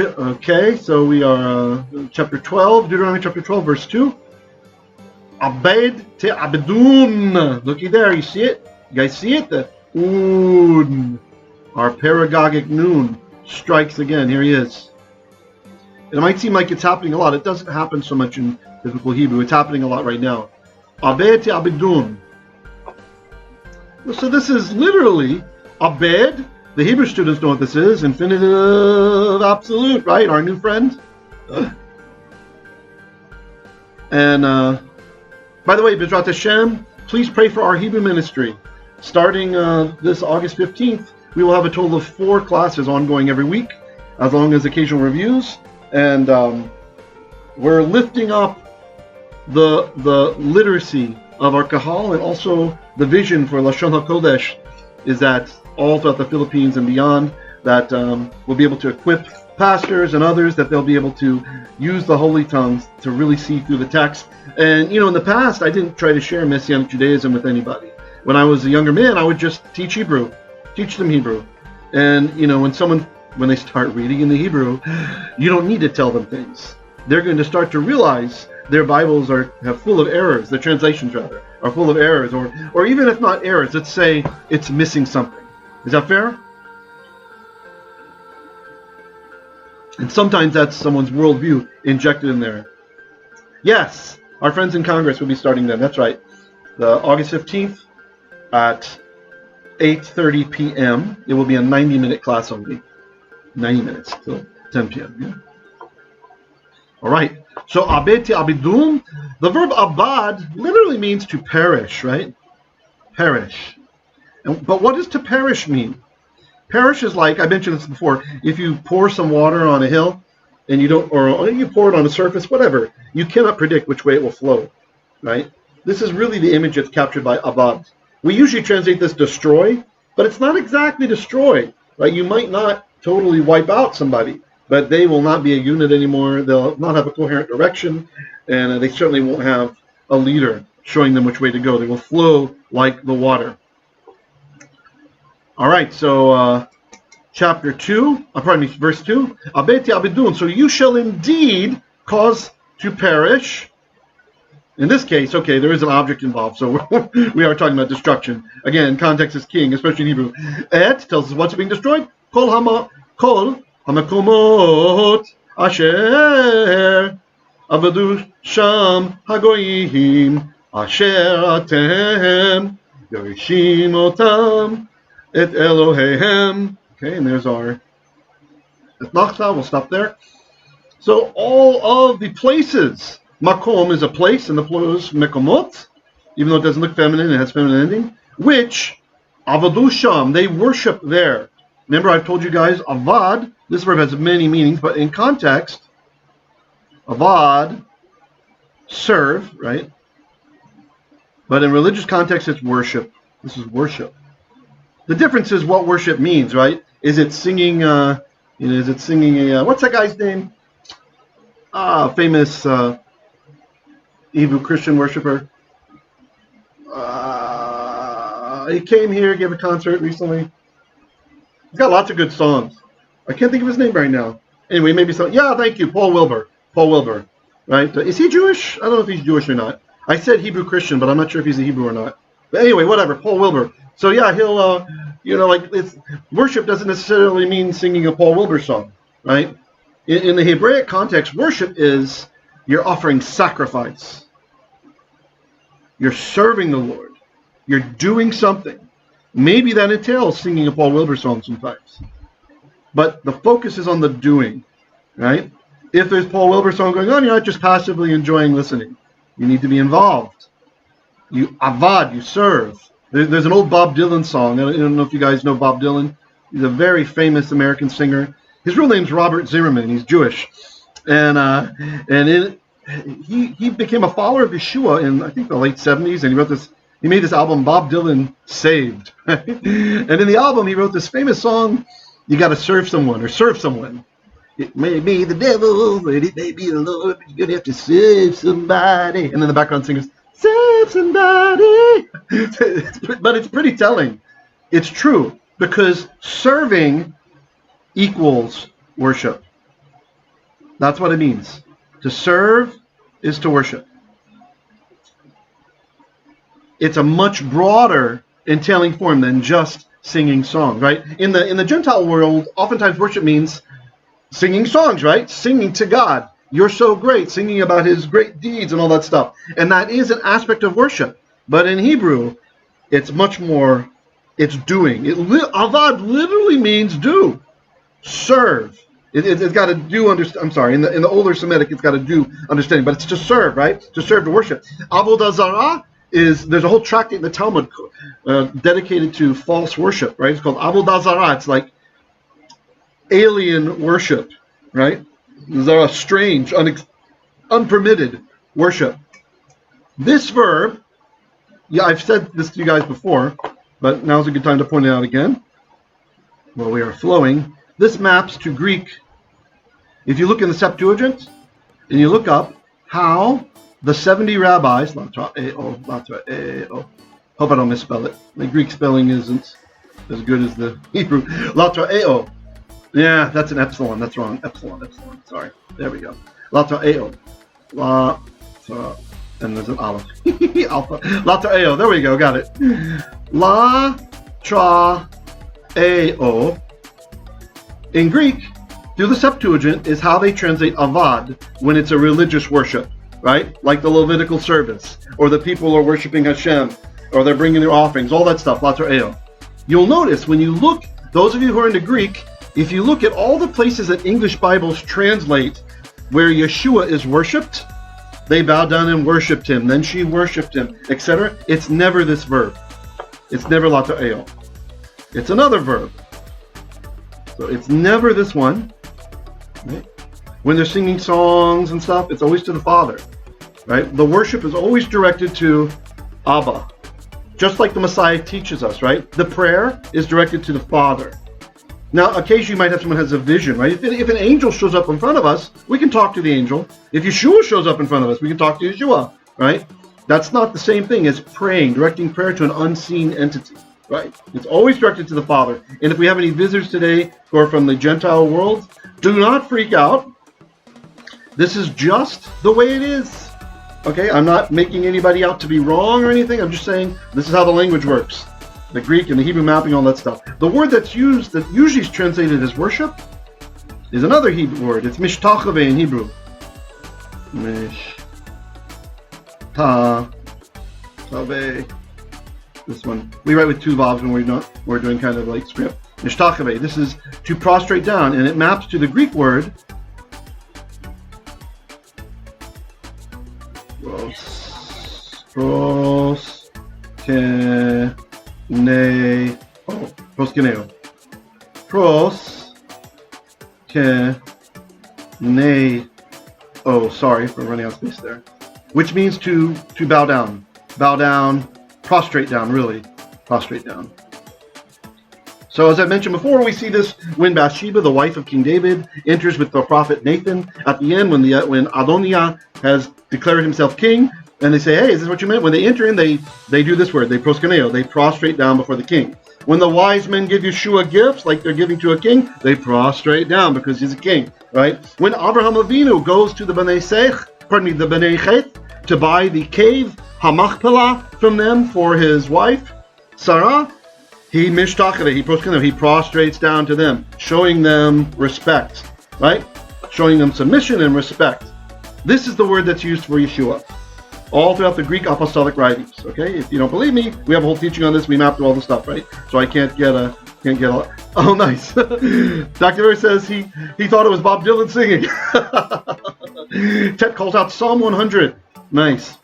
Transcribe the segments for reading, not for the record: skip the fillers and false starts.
Okay, so we are chapter 12, Deuteronomy chapter 12, verse 2. Abed te abedun. Looky there, you see it? You guys see it? The un, our paragogic noon, strikes again. Here he is. It might seem like it's happening a lot. It doesn't happen so much in biblical Hebrew. It's happening a lot right now. Abed te abedun. So this is literally abed. The Hebrew students know what this is. Infinitive absolute, right? Our new friend. And by the way, B'ezrat Hashem, please pray for our Hebrew ministry. Starting this August 15th, we will have a total of 4 classes ongoing every week, as long as occasional reviews. And we're lifting up the literacy of our Kahal, and also the vision for Lashon HaKodesh is that all throughout the Philippines and beyond, that we'll be able to equip pastors and others, that they'll be able to use the holy tongues to really see through the text. And, in the past, I didn't try to share Messianic Judaism with anybody. When I was a younger man, I would just teach them Hebrew. And, when they start reading in the Hebrew, you don't need to tell them things. They're going to start to realize their Bibles are full of errors, the translations rather, are full of errors, or even if not errors, let's say it's missing something. Is that fair? And sometimes that's someone's worldview injected in there. Yes, our friends in Congress will be starting then. That's right. The August 15th at 8:30 p.m. It will be a 90-minute class only. 90 minutes till 10 p.m. Yeah? All right. So abed te abedum, the verb abad literally means to perish, right? Perish. But what does to perish mean? Perish is like, I mentioned this before, if you pour some water on a hill and you don't, or you pour it on a surface, whatever, you cannot predict which way it will flow, right? This is really the image that's captured by abad. We usually translate this destroy, but it's not exactly destroy, right? You might not totally wipe out somebody, but they will not be a unit anymore. They'll not have a coherent direction, and they certainly won't have a leader showing them which way to go. They will flow like the water. All right, so chapter 2, verse 2. Abed te abedun, so you shall indeed cause to perish. In this case, okay, there is an object involved, so we are talking about destruction. Again, context is king, especially in Hebrew. Et tells us what's being destroyed. Kol hamakomot asher avadu sham hagoyim asher atem yorishim otam et Eloheihem. Okay, and there's our etnachta. We'll stop there. So all of the places, makom is a place, and the plural is mekomot, even though it doesn't look feminine, it has feminine ending, which avadu sham, they worship there. Remember, I've told you guys, avad, this verb has many meanings, but in context, avad, serve, right? But in religious context, it's worship. This is worship. The difference is what worship means, right? Is it singing, what's that guy's name? Famous Hebrew Christian worshiper. He came here, gave a concert recently. He's got lots of good songs. I can't think of his name right now. Anyway, maybe so. Yeah, thank you, Paul Wilbur. Paul Wilbur, right? Is he Jewish? I don't know if he's Jewish or not. I said Hebrew Christian, but I'm not sure if he's a Hebrew or not. But anyway, whatever, Paul Wilbur. So yeah, he'll, worship doesn't necessarily mean singing a Paul Wilbur song, right? In the Hebraic context, worship is you're offering sacrifice. You're serving the Lord. You're doing something. Maybe that entails singing a Paul Wilbur song sometimes. But the focus is on the doing, right? If there's Paul Wilbur song going on, you're not just passively enjoying listening. You need to be involved. You avad, you serve. There's an old Bob Dylan song. I don't know if you guys know Bob Dylan. He's a very famous American singer. His real name's Robert Zimmerman. He's Jewish. He became a follower of Yeshua in, I think, the late 70s, and he made this album, Bob Dylan Saved. And in the album, he wrote this famous song, you got to serve someone, or serve someone. It may be the devil, but it may be the Lord, but you're going to have to save somebody. And then the background singers, save somebody. But it's pretty telling. It's true, because serving equals worship. That's what it means. To serve is to worship. It's a much broader entailing form than just singing songs, right? In the Gentile world, oftentimes worship means singing songs, right? Singing to God. You're so great, singing about his great deeds and all that stuff. And that is an aspect of worship. But in Hebrew, it's much more, it's doing. Avad literally means do, serve. It's got to do, I'm sorry, in the older Semitic, it's got to do understanding, but it's to serve, right? To serve, to worship. Avodah Zarah there's a whole tractate in the Talmud dedicated to false worship, right? It's called Avodah Zarah. It's like alien worship, right? Zarah, strange, unpermitted worship. This verb, yeah, I've said this to you guys before, but now's a good time to point it out again. While we are flowing, this maps to Greek. If you look in the Septuagint, and you look up how the 70 rabbis, hope I don't misspell it. The Greek spelling isn't as good as the Hebrew. Latra'eo. Yeah, that's an epsilon. That's wrong. Epsilon. Sorry. There we go. Latra'eo. And there's an aleph. Alpha. Latra'eo. There we go. Got it. Latra'eo. In Greek, through the Septuagint, is how they translate avad when it's a religious worship, right? Like the Levitical service, or the people are worshiping Hashem, or they're bringing their offerings, all that stuff, latra'eo. You'll notice when you look, those of you who are into Greek, if you look at all the places that English Bibles translate where Yeshua is worshipped, they bowed down and worshipped him, then she worshipped him, etc. It's never this verb. It's never latra'eo. It's another verb. So it's never this one. Right? When they're singing songs and stuff, it's always to the Father. Right? The worship is always directed to Abba. Just like the Messiah teaches us, right? The prayer is directed to the Father. Now, occasionally you might have someone who has a vision, right? If an angel shows up in front of us, we can talk to the angel. If Yeshua shows up in front of us, we can talk to Yeshua, right? That's not the same thing as praying, directing prayer to an unseen entity, right? It's always directed to the Father. And if we have any visitors today who are from the Gentile world, do not freak out. This is just the way it is. Okay, I'm not making anybody out to be wrong or anything. I'm just saying this is how the language works. The Greek and the Hebrew mapping, all that stuff. The word that's used, that usually is translated as worship, is another Hebrew word. It's mishtachave in Hebrew. Mishtachave. This one. We write with two vowels when we're doing kind of like script. Mishtachave. This is to prostrate down, and it maps to the Greek word proskeneo. Sorry for running out of space there. Which means to bow down. Bow down, prostrate down, really. Prostrate down. So as I mentioned before, we see this when Bathsheba, the wife of King David, enters with the prophet Nathan. At the end, when Adoniah has declared himself king, and they say, hey, is this what you meant? When they enter in, they do this word, they proskeneo, they prostrate down before the king. When the wise men give Yeshua gifts, like they're giving to a king, they prostrate down because he's a king, right? When Abraham Avinu goes to the Bnei Chet, to buy the cave, Hamachpelah, from them for his wife, Sarah, he mishtachave, he prostrates down to them, showing them respect, right? Showing them submission and respect. This is the word that's used for Yeshua, all throughout the Greek Apostolic writings. Okay, if you don't believe me, we have a whole teaching on this. We mapped all the stuff, right? So I can't get a. Oh, nice. Dr. Murray says he thought it was Bob Dylan singing. Ted calls out Psalm 100. Nice.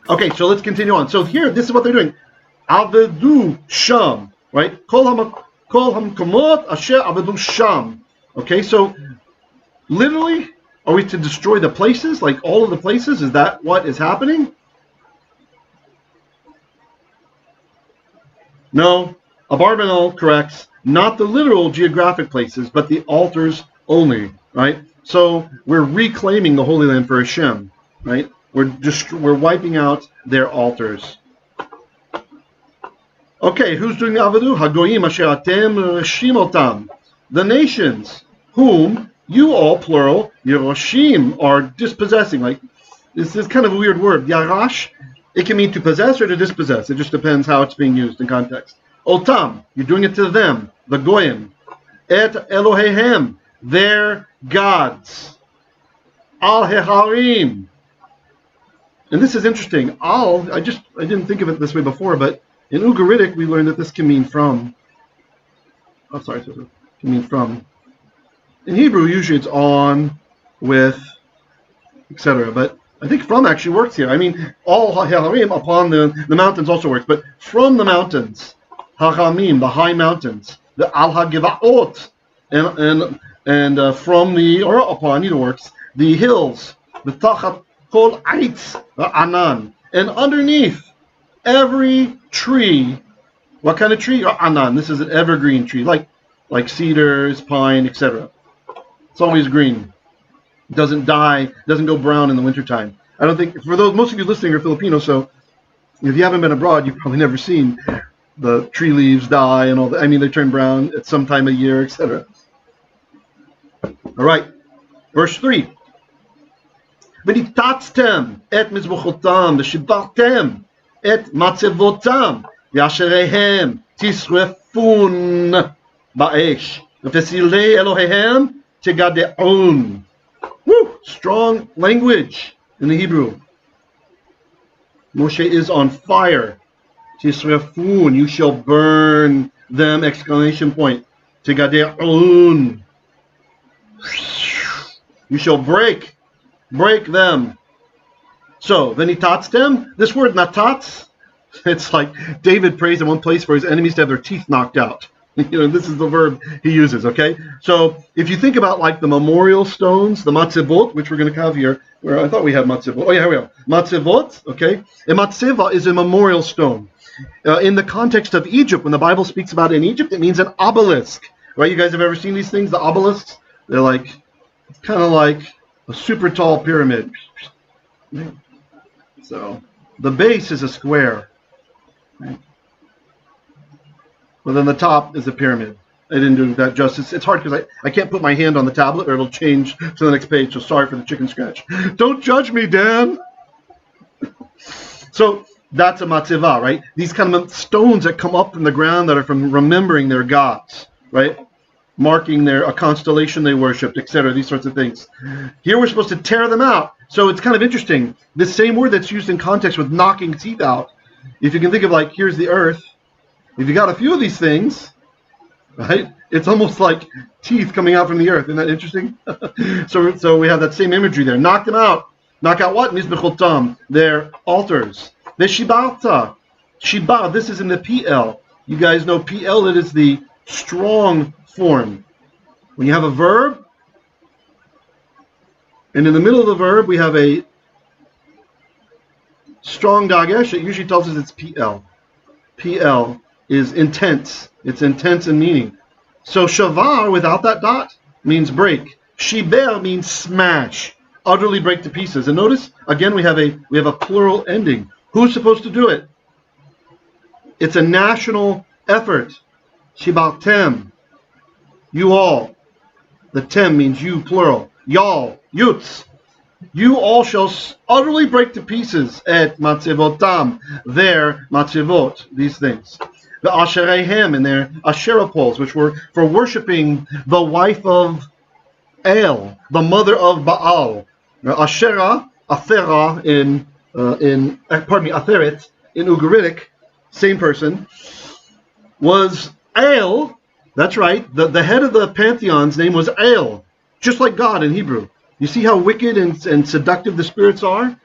Okay, so let's continue on. So here, this is what they're doing. Avedu sham, right? Kol hamkomot asher avedu sham. Okay, so literally, are we to destroy the places, like all of the places? Is that what is happening? No. Abarbanel corrects, not the literal geographic places, but the altars only, right? So we're reclaiming the Holy Land for Hashem, right? We're wiping out their altars. Okay, who's doing the Avadu? Hagoyim asher atem reshim otam. The nations whom You all, plural, Yeroshim, are dispossessing. Like, this is kind of a weird word. Yarash, it can mean to possess or to dispossess. It just depends how it's being used in context. Otam, you're doing it to them, the Goyim. Et Elohehem, their gods. Al Heharim. And this is interesting. Al, I didn't think of it this way before, but in Ugaritic we learned that this can mean from. Oh, sorry, it can mean from. In Hebrew, usually it's on, with, etc. But I think from actually works here. I mean, all Heharim upon the mountains also works, but from the mountains, Hachamim, the high mountains, the Al HaGevaot, and from the, or upon, either works, the hills, the Tachat Kol Eitz, the Anan, and underneath every tree. What kind of tree? Anan. This is an evergreen tree, like cedars, pine, etc. It's always green. It doesn't die, doesn't go brown in the wintertime. I don't think, for those, most of you listening are Filipino, so if you haven't been abroad, you've probably never seen the tree leaves die and all that. I mean, they turn brown at some time of year, etc. All right, verse 3. V'nitatztem et mizbechotam v'shibartem et matzevotam v'asherehem tisrefun ba'esh v'fesilei Elohehem tegadeon. Woo! Strong language in the Hebrew. Moshe is on fire. Tisrefun, you shall burn them! Exclamation point. Tegadeon. You shall break them. So, v'nitatztem, this word natatz, it's like David prays in one place for his enemies to have their teeth knocked out. This is the verb he uses, okay? So, if you think about like the memorial stones, the matzevot, which we're going to have here, where I thought we had matzevot. Oh yeah, here we are. Matzevot, okay? A matzeva is a memorial stone. In the context of Egypt, when the Bible speaks about it in Egypt, it means an obelisk, right? You guys have ever seen these things, the obelisks? They're like, it's kind of like a super tall pyramid. So, the base is a square, right? Well, then the top is a pyramid. I didn't do that justice. It's hard because I can't put my hand on the tablet or it'll change to the next page. So sorry for the chicken scratch. Don't judge me, Dan. So that's a matzeva, right? These kind of stones that come up from the ground that are from remembering their gods, right? Marking a constellation they worshipped, etc. These sorts of things. Here we're supposed to tear them out. So it's kind of interesting. This same word that's used in context with knocking teeth out. If you can think of like, here's the earth. If you got a few of these things, right, it's almost like teeth coming out from the earth. Isn't that interesting? So we have that same imagery there. Knock them out. Knock out what? Mizbechotam, their altars. Veshibarta. Shibar, this is in the PL. You guys know PL, it is the strong form. When you have a verb, and in the middle of the verb we have a strong dagesh, it usually tells us it's PL. PL is intense. It's intense in meaning. So shavar without that dot means break. Shiber means smash, utterly break to pieces. And notice again we have a plural ending. Who's supposed to do it? It's a national effort. Shibaltem, you all. The tem means you, plural. Y'all, yuts. You all shall utterly break to pieces at matzevotam, their matzevot, these things. The asherehem and their asherah poles, which were for worshiping the wife of El, the mother of Baal. Asherah, Athera Atheret in Ugaritic, same person, was El. That's right. The head of the pantheon's name was El, just like God in Hebrew. You see how wicked and seductive the spirits are?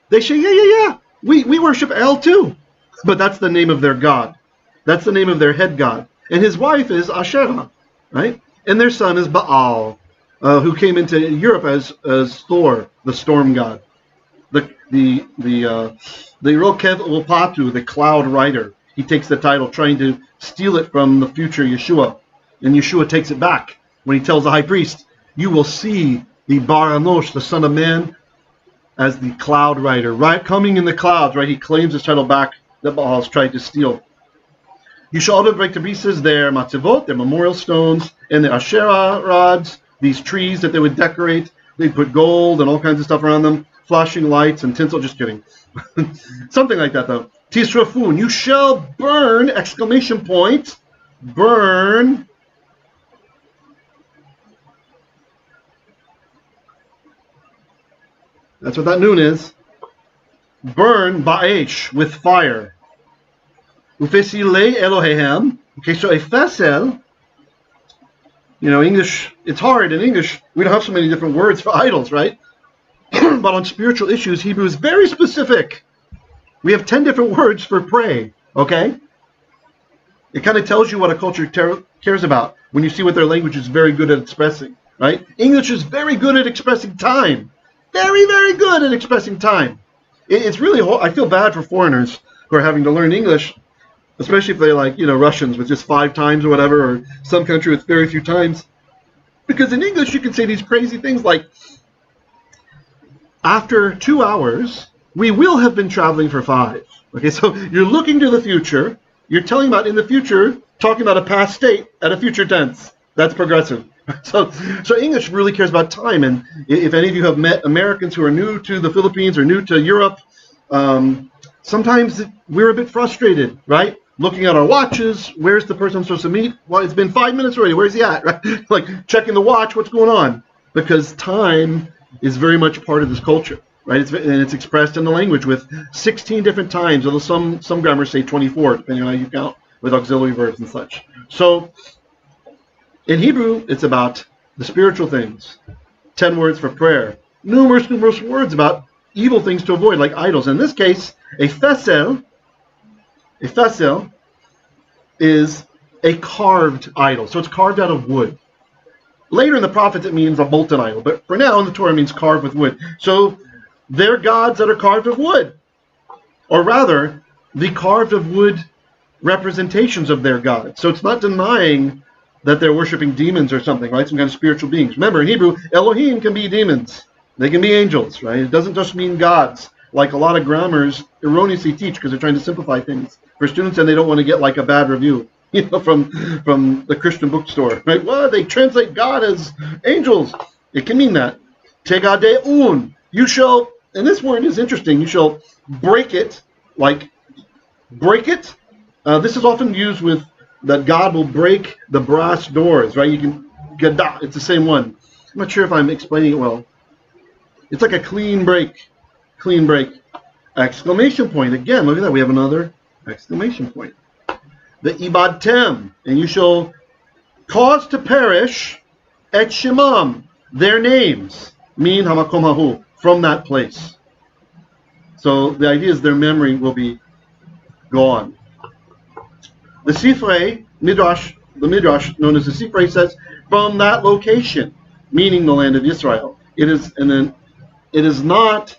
They say, yeah. We worship El too. But that's the name of their God. That's the name of their head god. And his wife is Asherah, right? And their son is Baal, who came into Europe as Thor, the storm god. The Rokev Ulpatu, the cloud rider. He takes the title, trying to steal it from the future Yeshua. And Yeshua takes it back when he tells the high priest, you will see the Bar Anosh, the son of man, as the cloud rider, right? Coming in the clouds, right? He claims his title back that Baal's tried to steal. You shall also break to pieces their matzevot, their memorial stones, and the Asherah rods, these trees that they would decorate. They'd put gold and all kinds of stuff around them, flashing lights and tinsel. Just kidding. Something like that, though. Tisrafun, you shall burn, exclamation point, burn. That's what that noon is. Burn ba'esh, with fire. Ufesilei Elohehem. Okay, so a fesel, English, it's hard in English. We don't have so many different words for idols, right? But on spiritual issues, Hebrew is very specific. We have 10 different words for pray, okay? It kind of tells you what a culture cares about when you see what their language is very good at expressing, right? English is very good at expressing time. Very, very good at expressing time. It's really, I feel bad for foreigners who are having to learn English, especially if they're like, Russians with just 5 times or whatever, or some country with very few times. Because in English, you can say these crazy things like, after 2 hours, we will have been traveling for 5. Okay, so you're looking to the future. You're telling about in the future, talking about a past state at a future tense. That's progressive. So English really cares about time. And if any of you have met Americans who are new to the Philippines or new to Europe, sometimes we're a bit frustrated, right? Looking at our watches. Where's the person I'm supposed to meet? Well, it's been 5 minutes already. Where's he at? Right? Like checking the watch. What's going on? Because time is very much part of this culture, right? It's expressed in the language with 16 different times, although some grammars say 24, depending on how you count, with auxiliary verbs and such. So in Hebrew, it's about the spiritual things. 10 words for prayer. Numerous words about evil things to avoid, like idols. In this case, a fesel is a carved idol. So it's carved out of wood. Later in the prophets, it means a molten idol. But for now, in the Torah, it means carved with wood. So they're gods that are carved of wood. Or rather, the carved of wood representations of their gods. So it's not denying that they're worshiping demons or something, right? Some kind of spiritual beings. Remember, in Hebrew, Elohim can be demons. They can be angels, right? It doesn't just mean gods, like a lot of grammars erroneously teach because they're trying to simplify things for students and they don't want to get like a bad review, from the Christian bookstore, right? Well, they translate God as angels. It can mean that. Tegadeun. You shall, and this word is interesting, you shall break it, like break it. This is often used with that God will break the brass doors, right? You can, gadah, it's the same one. I'm not sure if I'm explaining it well. It's like a clean break. Clean break. Exclamation point. Again, look at that. We have another exclamation point. The ibadtem, and you shall cause to perish et shemam, their names, min hamakom hahu, from that place. So the idea is their memory will be gone. The Sifrei, the Midrash known as the Sifrei says, from that location, meaning the land of Israel. It is not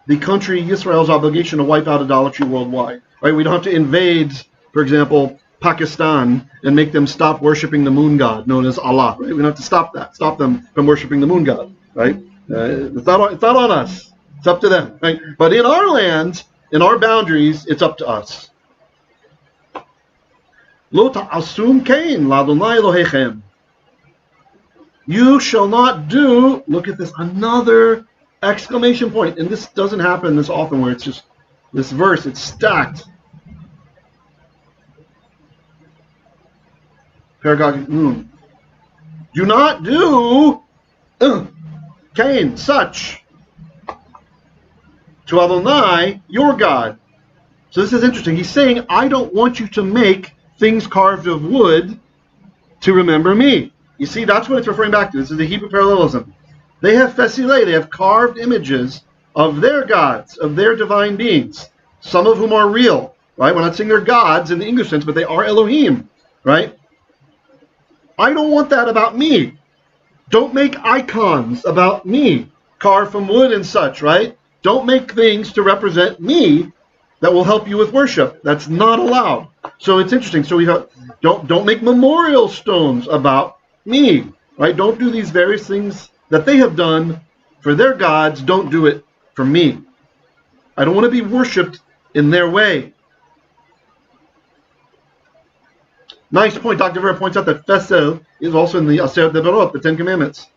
the country Israel's obligation to wipe out idolatry worldwide. Right? We don't have to invade, for example, Pakistan and make them stop worshiping the moon god known as Allah. Right? We don't have to stop them from worshiping the moon god. Right? It's not on us. It's up to them. Right? But in our land, in our boundaries, it's up to us. Lo ta'asum kain l'Adonai Elohechem. You shall not do, look at this, another exclamation point. And this doesn't happen this often where it's just, this verse, it's stacked. Paragog noon. Do not do, kain, such, to Adonai, your God. So this is interesting. He's saying, I don't want you to make things carved of wood to remember me. You see, that's what it's referring back to. This is the Hebrew parallelism. They have fesilei, they have carved images of their gods, of their divine beings, some of whom are real, right? We're not saying they're gods in the English sense, but they are Elohim, right? I don't want that about me. Don't make icons about me, carved from wood and such, right? Don't make things to represent me that will help you with worship. That's not allowed. So it's interesting. So we have, don't make memorial stones about me, right? Don't do these various things that they have done for their gods. Don't do it for me. I don't want to be worshipped in their way. Nice point. Dr. Vera points out that Fesel is also in the Aseret Devarot, the Ten Commandments.